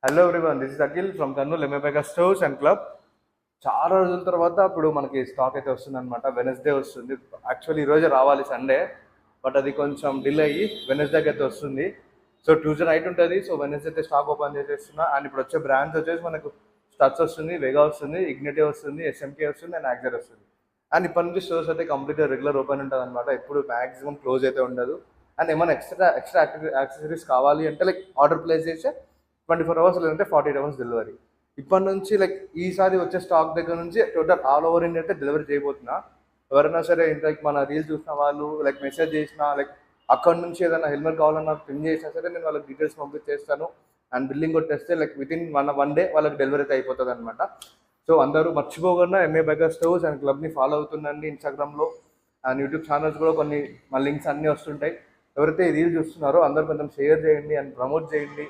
Hello everyone, this is Akhil from Kurnool ఎంఏపేక stores and club. చాలా రోజుల తర్వాత ఇప్పుడు మనకి స్టాక్ అయితే వస్తుంది అనమాట. వెనస్డే వస్తుంది. యాక్చువల్లీ ఈరోజే రావాలి సండే, బట్ అది కొంచెం డిలే అయ్యి వెనస్డేకి అయితే వస్తుంది. సో ట్యూస్డే నైట్ ఉంటుంది. సో వెనస్డే అయితే స్టాక్ ఓపెన్ చేసేస్తున్నా. అండ్ ఇప్పుడు వచ్చే బ్రాండ్స్ వచ్చేసి మనకు స్టచ్ వస్తుంది, వెగా వస్తుంది, ఇగ్నిటీ వస్తుంది, ఎస్ఎంకే వస్తుంది అండ్ యాక్సర్ వస్తుంది. అండ్ ఇప్పటి నుంచి స్టోర్స్ అయితే కంప్లీట్గా రెగ్యులర్ ఓపెన్ ఉంటుంది అనమాట. ఎప్పుడు మ్యాక్సిమం క్లోజ్ అయితే ఉండదు. అండ్ ఏమైనా ఎక్స్ట్రా యాక్సెసరీస్ కావాలి అంటే లైక్ ఆర్డర్ ప్లేస్ చేస్తే 24 అవర్స్ లేదంటే 48 అవర్స్ డెలివరీ. ఇప్పటి నుంచి లైక్ ఈసారి వచ్చే స్టాక్ దగ్గర నుంచి టోటల్ ఆల్ ఓవర్ ఇండియా అయితే డెలివరీ చేయబోతున్నా. ఎవరైనా సరే లైక్ మన రీల్ చూసిన వాళ్ళు లైక్ మెసేజ్ చేసినా, లైక్ అక్కడ నుంచి ఏదైనా హెల్మెట్ కావాలన్నా పిన్ చేసినా సరే నేను వాళ్ళకి డీటెయిల్స్ పంపించేస్తాను. అండ్ బిల్లింగ్ కొట్టేస్తే లైక్ వితిన్ వన్ డే వాళ్ళకి డెలివరీ అయితే అయిపోతుంది అనమాట. సో అందరూ మర్చిపోకుండా ఎంఏ బైకర్ స్టోర్స్ అండ్ క్లబ్ని ఫాలో అవుతుండండి ఇన్స్టాగ్రామ్లో. అండ్ యూట్యూబ్ ఛానల్స్ కూడా కొన్ని మా లింక్స్ అన్నీ వస్తుంటాయి. ఎవరైతే ఈ రీల్ చూస్తున్నారో అందరూ కొంచెం షేర్ చేయండి అండ్ ప్రమోట్ చేయండి.